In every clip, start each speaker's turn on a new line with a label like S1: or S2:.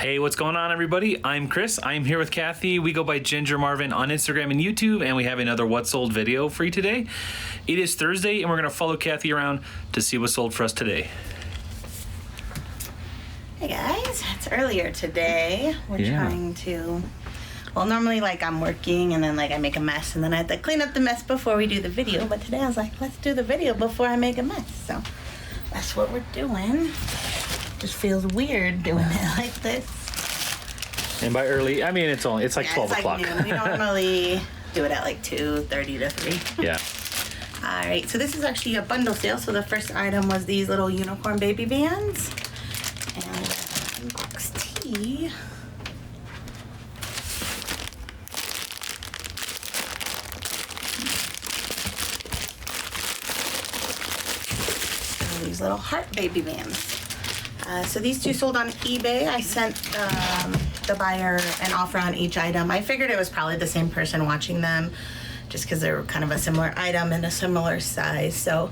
S1: Hey, what's going on, everybody? I'm Chris. I'm here with Kathy. We go by Ginger Marvin on Instagram and YouTube, and we have another What Sold video for you today. It is Thursday, and we're going to follow Kathy around to see what sold for us today.
S2: Hey guys, it's earlier today. We're trying to, well, normally I'm working and then I make a mess and then I have to clean up the mess before we do the video. But today I was like, let's do the video before I make a mess. So that's what we're doing. Just feels weird doing it like this.
S1: And by early, I mean, it's like 12 o'clock.
S2: Noon. We normally do it at 2:30 to 3.
S1: Yeah.
S2: All right, so this is actually a bundle sale. So the first item was these little unicorn baby bands. And box tea. And these little heart baby bands. So these two sold on eBay. I sent the buyer an offer on each item. I figured it was probably the same person watching them just because they're kind of a similar item and a similar size. So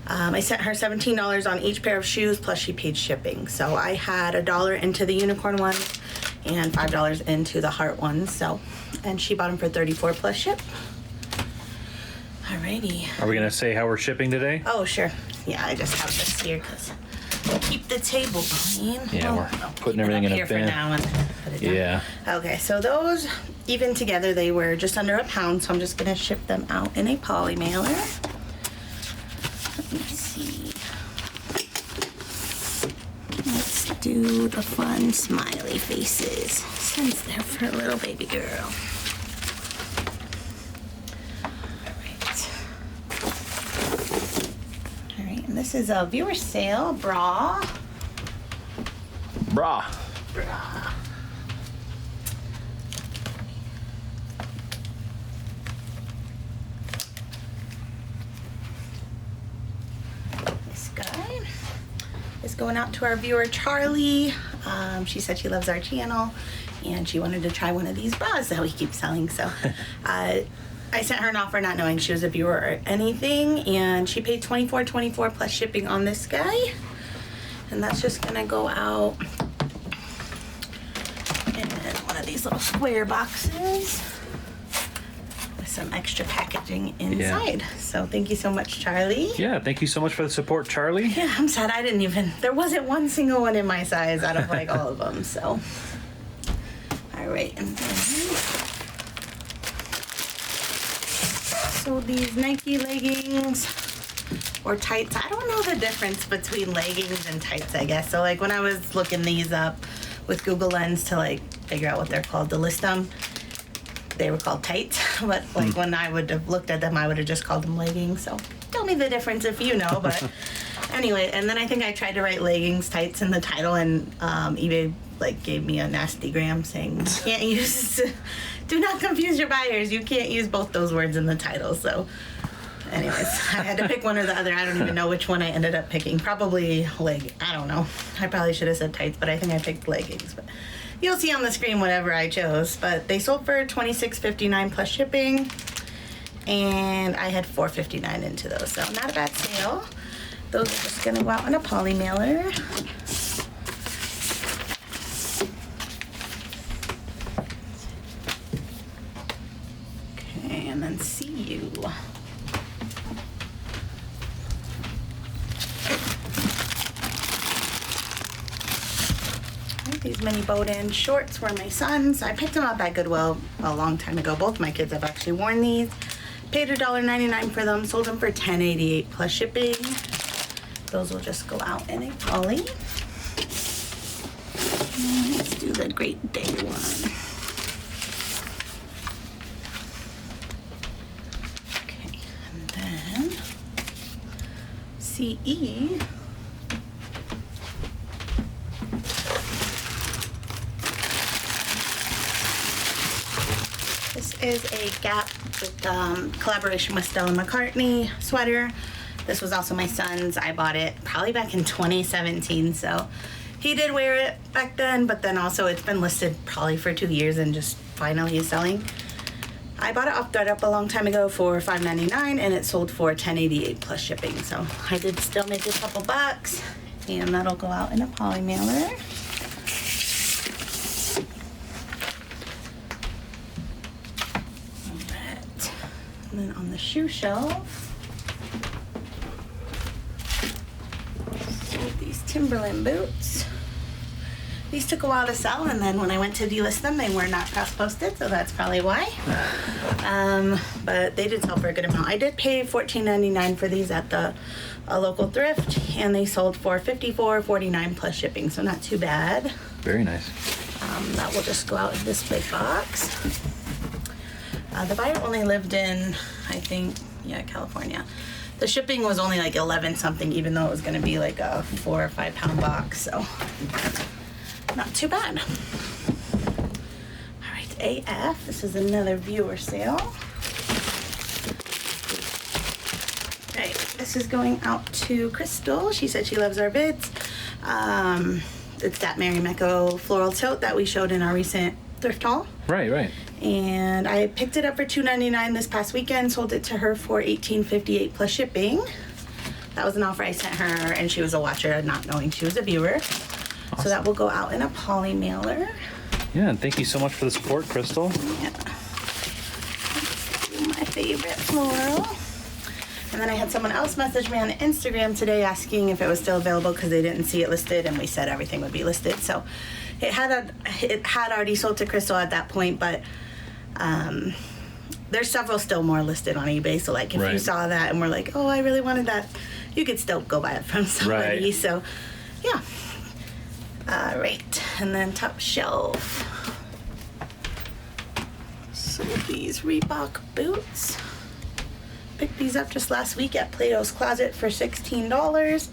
S2: I sent her $17 on each pair of shoes, plus she paid shipping. So I had $1 into the unicorn ones and $5 into the heart ones. So, and she bought them for $34 plus ship. Alrighty.
S1: Are we going to say how we're shipping today?
S2: Oh, sure. Yeah, I just have this here because we'll keep the table clean.
S1: Yeah, we're putting everything in a bin.
S2: For now and put it down.
S1: Yeah.
S2: Okay, so those, even together, they were just under £1. So I'm just going to ship them out in a poly mailer. Let me see. Let's do the fun smiley faces since they're for a little baby girl. All right, and this is a viewer sale bra.
S1: Bra. Is going out to our viewer Charlie. She said she loves our channel and she wanted to try one of these bras that we keep selling. So I sent her an offer not knowing she was a viewer or anything, and she paid $24.24 plus shipping on this guy. And that's just gonna go out in one of these little square boxes with some extra packaging inside. Yeah. So thank you so much, Charlie. Yeah, thank you so much for the support, Charlie.
S2: Yeah, I'm sad there wasn't one single one in my size out of all of them, so. All right, and then, so these Nike leggings or tights, I don't know the difference between leggings and tights, I guess. So when I was looking these up with Google Lens to figure out what they're called, to list them, they were called tights, but when I would have looked at them, I would have just called them leggings. So tell me the difference if you know. But anyway, and then I think I tried to write leggings tights in the title, and eBay gave me a nasty gram saying can't use. Do not confuse your buyers. You can't use both those words in the title. So, anyways, I had to pick one or the other. I don't even know which one I ended up picking. Probably I don't know. I probably should have said tights, but I think I picked leggings. But you'll see on the screen whatever I chose, but they sold for $26.59 plus shipping, and I had $4.59 into those, so not a bad sale. Those are just gonna go out in a poly mailer. Okay, and then see you. These mini boat-in shorts were my son's. I picked them up at Goodwill a long time ago. Both my kids have actually worn these. Paid $1.99 for them. Sold them for $10.88 plus shipping. Those will just go out in a poly. And let's do the Great Day one. Okay, and then CE. This is a Gap with collaboration with Stella McCartney sweater. This was also my son's. I bought it probably back in 2017, so he did wear it back then, but then also it's been listed probably for 2 years and just finally is selling. I bought it off ThredUp a long time ago for $5.99 and it sold for $10.88 plus shipping. So I did still make a couple bucks, and that'll go out in a poly mailer.
S1: And then on the shoe shelf, sold these Timberland boots. These took a while to sell, and then when I went to delist them, they were not cross-posted, so that's probably why. But they did sell for a good amount. I did pay $14.99 for these at a local thrift, and they sold for $54.49 plus shipping, so not too bad.
S3: Very nice.
S1: That will just go out in this big box. The buyer only lived in, I think, California. The shipping was only like 11 something, even though it was going to be like a 4 or 5 pound box, so not too bad. All right, AF. This is another viewer sale. All right, this is going out to Crystal. She said she loves our vids. It's that Mary Mecco floral tote that we showed in our recent thrift haul.
S3: Right.
S1: And I picked it up for $2.99 this past weekend, sold it to her for $18.58 plus shipping. That was an offer I sent her, and she was a watcher, not knowing she was a viewer. Awesome. So that will go out in a poly mailer.
S3: Yeah, and thank you so much for the support, Crystal.
S1: Yeah. My favorite floral. And then I had someone else message me on Instagram today asking if it was still available because they didn't see it listed, and we said everything would be listed. So it had already sold to Crystal at that point, but there's several still more listed on eBay. So like if you saw that and were like, oh, I really wanted that, you could still go buy it from somebody. Right. So yeah. All right, and then top shelf. So these Reebok boots. Picked these up just last week at Plato's Closet for $16.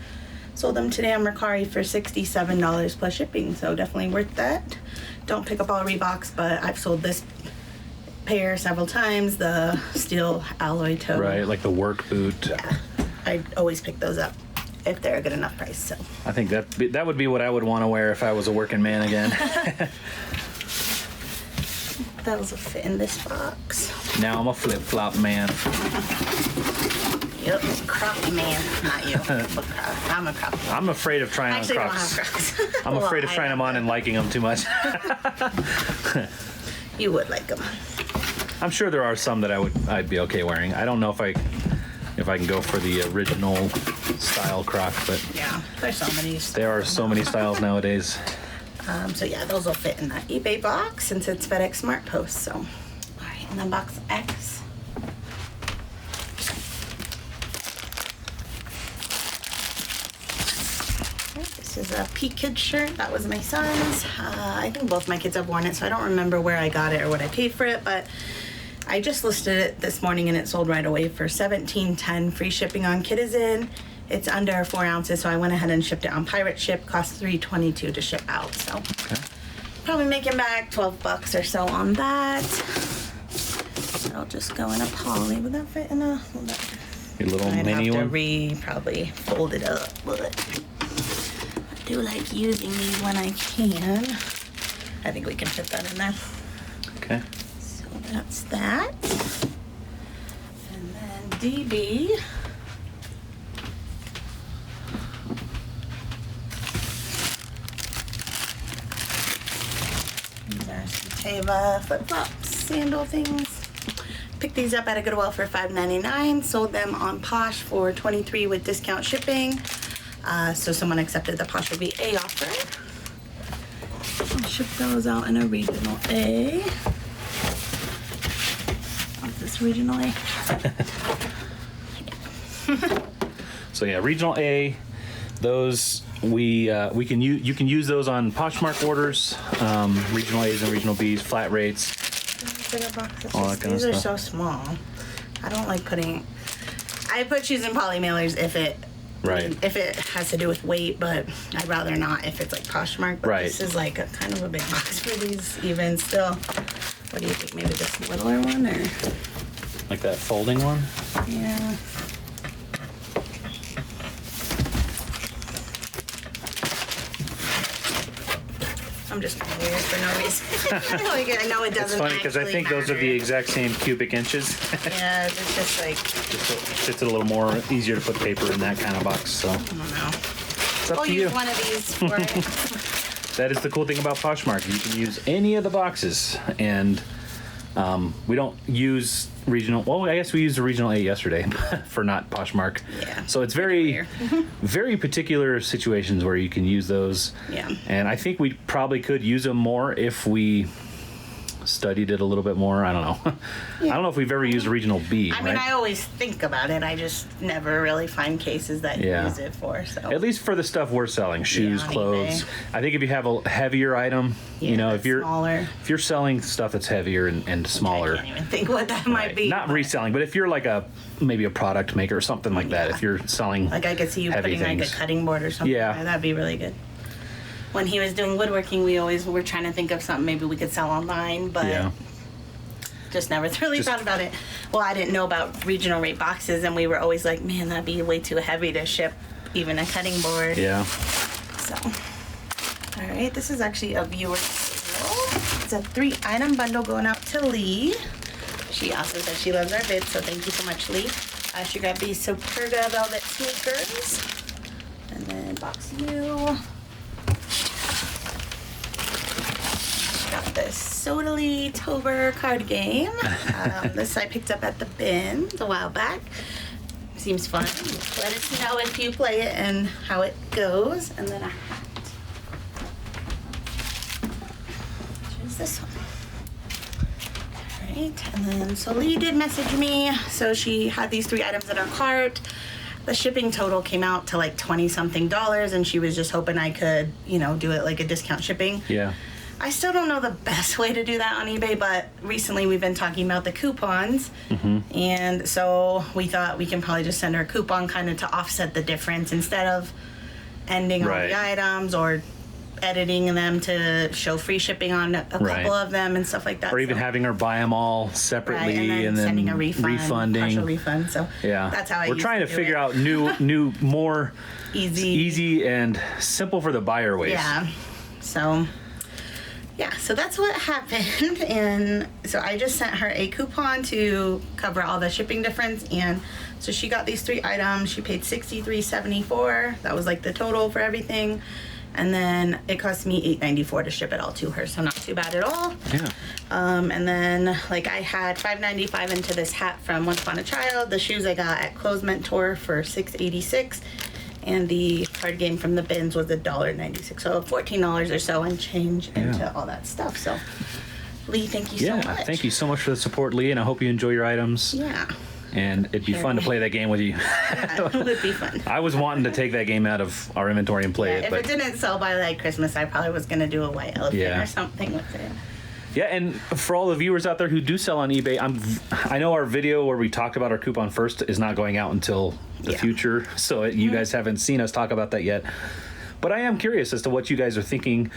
S1: Sold them today on Mercari for $67 plus shipping, so definitely worth that. Don't pick up all Reeboks, but I've sold this pair several times, the steel alloy toe.
S3: Right, like the work boot.
S1: Yeah, I always pick those up if they're a good enough price. So
S3: I think that would be what I would want to wear if I was a working man again.
S1: Those will fit in this box.
S3: Now I'm a flip-flop man.
S1: Yep, crop man, not you. I'm a crop man.
S3: I'm afraid of trying on Crocs.
S1: I don't have Crocs.
S3: I'm afraid of trying them on and liking them too much.
S1: You would like them.
S3: I'm sure there are some that I'd be okay wearing. I don't know if I can go for the original style Croc, but
S1: yeah, there's so many.
S3: There are so many styles nowadays.
S1: So yeah, those will fit in that eBay box since it's FedEx Smart Post. So, all right, and then box X. This is a P Kid shirt. That was my son's. I think both my kids have worn it, so I don't remember where I got it or what I paid for it, but I just listed it this morning and it sold right away for $17.10. Free shipping on Kitizen. It's under 4 ounces, so I went ahead and shipped it on Pirate Ship. Cost $3.22 to ship out, so okay. Probably making back $12 or so on that. It'll just go in a poly. Would that fit in a?
S3: Your little mini one?
S1: I'd have to probably fold it up, but I do like using these when I can. I think we can fit that in there.
S3: Okay.
S1: So that's that. And then DB. Teva flip-flops, sandal things. Picked these up at a Goodwill for $5.99. Sold them on Posh for $23 with discount shipping. So someone accepted the Posh VA offer. I'll ship those out in a regional A. What's this regional A?
S3: So yeah, regional A. Those you can use those on Poshmark orders, regional A's and regional B's, flat rates. All that kind of stuff.
S1: These are so small. I don't like putting. I put shoes in poly mailers if it has to do with weight, but I'd rather not if it's like Poshmark. But this is like a kind of a big box for these even still. What do you think? Maybe this littler one or
S3: like that folding one?
S1: Yeah. I'm just weird for no reason. I know it doesn't.
S3: It's funny because I think those are the exact same cubic inches.
S1: Yeah, it's just like.
S3: It's a little more easier to put paper in that kind of box. So.
S1: I don't know.
S3: It's up to you.
S1: Use one of these for it.
S3: That is the cool thing about Poshmark. You can use any of the boxes, and We don't use regional. Well, I guess we used the regional A yesterday for not Poshmark.
S1: Yeah.
S3: So it's very, very particular situations where you can use those.
S1: Yeah.
S3: And I think we probably could use them more if we studied it a little bit more. I don't know.
S1: Yeah.
S3: I don't know if we've ever used a regional B.
S1: I mean, I always think about it. I just never really find cases that you use it for. So
S3: at least for the stuff we're selling, shoes,
S1: on
S3: clothes.
S1: eBay.
S3: I think if you have a heavier item, you know, if you're
S1: smaller.
S3: if you're selling stuff that's heavier and smaller,
S1: I can't even think what that might be.
S3: not reselling, but if you're like maybe a product maker or something like that, if you're selling
S1: Like I could see you
S3: heavy
S1: putting
S3: things.
S1: like a cutting board or something.
S3: Yeah.
S1: Like that. That'd be really good. When he was doing woodworking, we always were trying to think of something maybe we could sell online, but just never really thought about it. Well, I didn't know about regional rate boxes, and we were always like, man, that'd be way too heavy to ship even a cutting board.
S3: Yeah.
S1: So, all right, this is actually a viewer sale. It's a 3-item bundle going out to Lee. She also said she loves our vids, so thank you so much, Lee. She grabbed these Superga velvet sneakers, and then box U. Got this Sodally Tober card game. This I picked up at the bins a while back. Seems fun. Let us know if you play it and how it goes. And then a hat. Which is this one. Alright, and then so Lee did message me. So she had these 3 items in her cart. The shipping total came out to like $20-something, and she was just hoping I could, you know, do it like a discount shipping.
S3: Yeah.
S1: I still don't know the best way to do that on eBay, but recently we've been talking about the coupons. And so we thought we can probably just send her a coupon kind of to offset the difference instead of ending all the items or editing them to show free shipping on a couple of them and stuff like that.
S3: Or even having her buy them all separately
S1: and then sending a refund,
S3: refunding.
S1: partial refund. So that's how
S3: we're trying to figure out new, more easy and simple for the buyer ways.
S1: Yeah. So. Yeah, so that's what happened, and so I just sent her a coupon to cover all the shipping difference, and so she got these 3 items. She paid $63.74. That was like the total for everything, and then it cost me $8.94 to ship it all to her, so not too bad at all.
S3: Yeah.
S1: And then like I had $5.95 into this hat from Once Upon a Child. The shoes I got at Clothes Mentor for $6.86. And the card game from the bins was $1.96, so $14 or so and change into all that stuff. So, Lee, thank you so much.
S3: Yeah, thank you so much for the support, Lee, and I hope you enjoy your items.
S1: Yeah.
S3: And it'd be fun to play that game with you.
S1: Yeah, it would be fun.
S3: I was wanting to take that game out of our inventory and play it.
S1: If it didn't sell by like Christmas, I probably was going to do a white elephant or something with it.
S3: Yeah, and for all the viewers out there who do sell on eBay, I know our video where we talked about our coupon first is not going out until the future, so you guys haven't seen us talk about that yet. But I am curious as to what you guys are thinking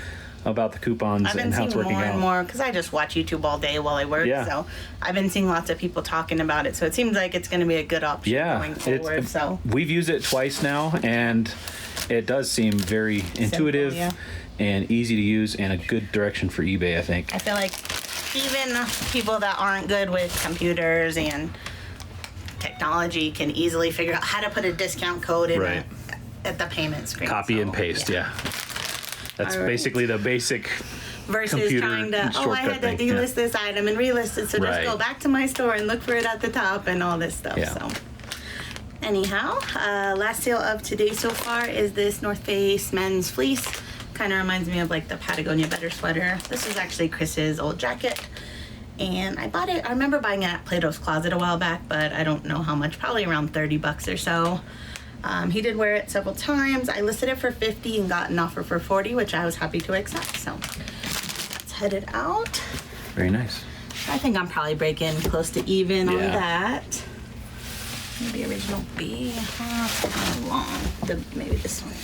S3: about the coupons and how it's working out. I've been seeing more
S1: and more because I just watch YouTube all day while I work, so I've been seeing lots of people talking about it. So it seems like it's going to be a good option going forward. So
S3: we've used it twice now, and it does seem very intuitive. And easy to use and a good direction for eBay, I think.
S1: I feel like even people that aren't good with computers and technology can easily figure out how to put a discount code in at the payment screen.
S3: Copy and paste, That's basically the basic
S1: versus trying to, I had to delist this item and relist it, so just go back to my store and look for it at the top and all this stuff. So anyhow, last sale of today so far is this North Face men's fleece. Kind of reminds me of like the Patagonia Better sweater. This is actually Chris's old jacket, and I bought it. I remember buying it at Plato's Closet a while back, but I don't know how much. Probably around $30 or so. He did wear it several times. I listed it for $50 and got an offer for $40, which I was happy to accept. So let's head it out.
S3: Very nice.
S1: I think I'm probably breaking close to even on that. Maybe original B. How long? Maybe this one.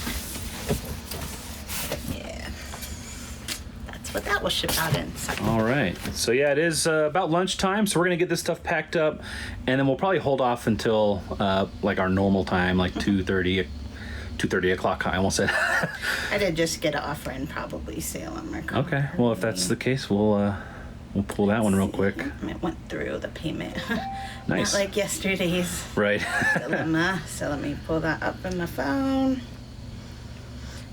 S1: But that will ship out in seconds.
S3: All right. So yeah, it is about lunchtime, so we're gonna get this stuff packed up, and then we'll probably hold off until like our normal time, like 2:30 o'clock. I almost said.
S1: I did just get an offer and probably sale on Mercari.
S3: Okay. Well, if that's the case, we'll pull that one real quick.
S1: It went through the payment.
S3: Nice.
S1: Not like yesterday's dilemma. So let me pull that up in my phone.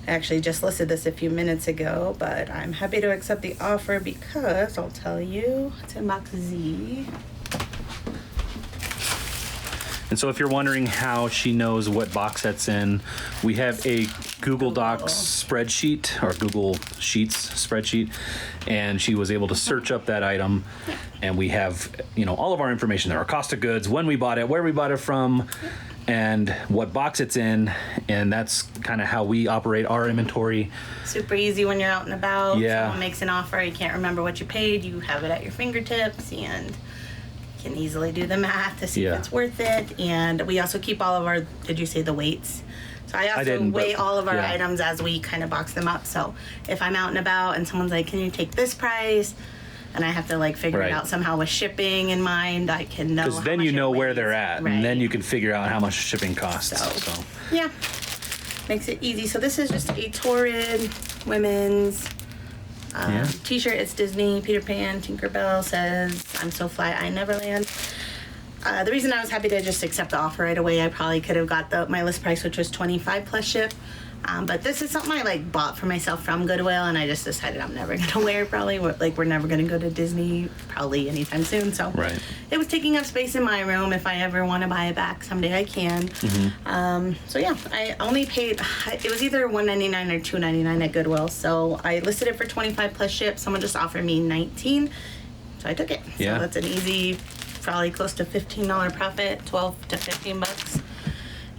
S2: I actually just listed this a few minutes ago, but I'm happy to accept the offer because I'll tell you, it's in box Z.
S3: And so if you're wondering how she knows what box that's in, we have a Google Docs spreadsheet, or Google Sheets spreadsheet, and she was able to search up that item, and we have, you know, all of our information there, our cost of goods, when we bought it, where we bought it from, and what box it's in, and that's kind of how we operate our inventory.
S2: Super easy when you're out and about.
S3: Yeah.
S2: Someone makes an offer, you can't remember what you paid, you have it at your fingertips, and can easily do the math to see if it's worth it. And we also keep all of our, did you say the weights? So I also weigh all of our items as we kind of box them up. So if I'm out and about and someone's like, can you take this price? And I have to like figure it out somehow with shipping in mind, I can know.
S3: Because then you know where they're at, and then you can figure out how much shipping costs. So.
S2: Yeah, makes it easy. So this is just a Torrid women's t-shirt. It's Disney, Peter Pan, Tinkerbell, says, I'm so fly, I Neverland. The reason I was happy to just accept the offer right away, I probably could have got my list price, which was $25 plus ship. But this is something I like bought for myself from Goodwill, and I just decided I'm never gonna wear it. Probably we're never gonna go to Disney probably anytime soon. So it was taking up space in my room. If I ever want to buy it back someday, I can. So yeah, I only paid. It was either $1.99 or $2.99 at Goodwill. So I listed it for $25 plus ship. Someone just offered me $19, so I took it. So that's an easy, probably close to $15 profit, $12 to $15.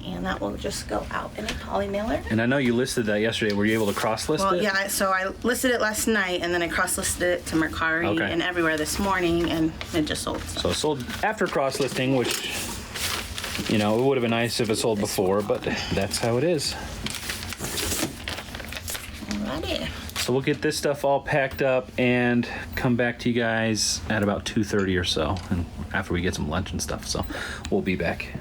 S2: And that will just go out in a poly mailer.
S3: And I know you listed that yesterday. Were you able to cross-list it?
S2: Well, yeah, so I listed it last night, and then I cross-listed it to Mercari and everywhere this morning, and it just sold.
S3: So it sold after cross-listing, which, you know, it would have been nice if it sold before, but that's how it is.
S2: Alrighty.
S3: So we'll get this stuff all packed up and come back to you guys at about 2:30 or so, and after we get some lunch and stuff. So we'll be back.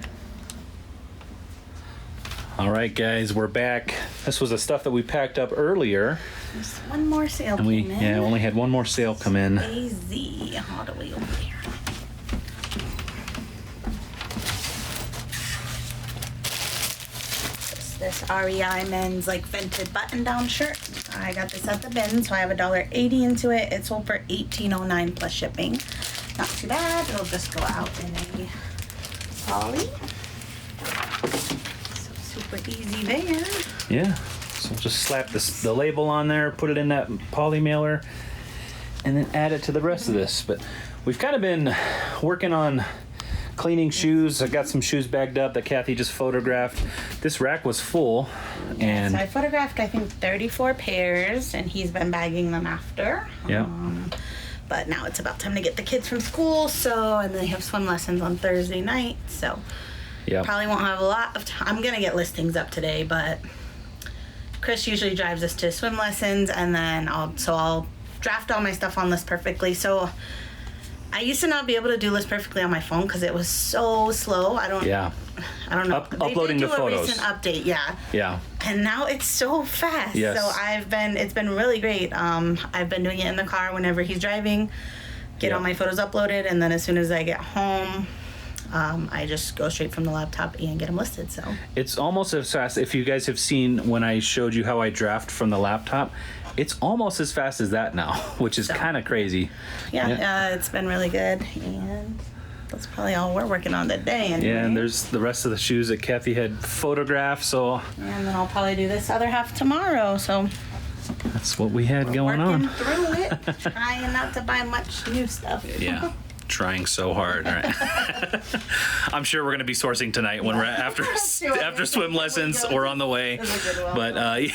S3: All right, guys, we're back. This was the stuff that we packed up earlier.
S2: There's one more sale
S3: and we only had one more sale come in.
S2: Easy, all the way over here. This REI men's like vented button-down shirt. I got this at the bin, so I have $1.80 into it. It sold for $18.09 plus shipping. Not too bad. It'll just go out in a poly. Super easy there.
S3: Yeah. So just slap the label on there, put it in that poly mailer, and then add it to the rest of this. But we've kind of been working on cleaning shoes. I got some shoes bagged up that Kathy just photographed. This rack was full, and
S2: so I photographed I think 34 pairs, and he's been bagging them after.
S3: Yeah.
S2: But now it's about time to get the kids from school, and they have swim lessons on Thursday night, so probably won't have a lot of time. I'm gonna get listings up today, but Chris usually drives us to swim lessons, and then I'll draft all my stuff on List Perfectly. So I used to not be able to do List Perfectly on my phone because it was so slow. I don't know.
S3: Uploading the photos.
S2: A recent update,
S3: Yeah.
S2: And now it's so fast.
S3: Yes.
S2: So it's been really great. I've been doing it in the car whenever he's driving, get all my photos uploaded, and then as soon as I get home, I just go straight from the laptop and get them listed. So
S3: it's almost as fast. If you guys have seen when I showed you how I draft from the laptop, it's almost as fast as that now, which is kind of crazy.
S2: Yeah, it's been really good, and that's probably all we're working on today. Anyway.
S3: Yeah, and there's the rest of the shoes that Kathy had photographed. So
S2: and then I'll probably do this other half tomorrow. So
S3: that's what we had going on.
S2: Working through it, trying not to buy much new stuff.
S3: Yeah. Trying so hard, right? I'm sure we're going to be sourcing tonight when we're after swim lessons or on the way. But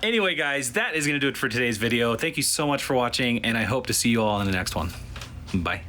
S3: anyway, guys, that is going to do it for today's video. Thank you so much for watching, and I hope to see you all in the next one. Bye.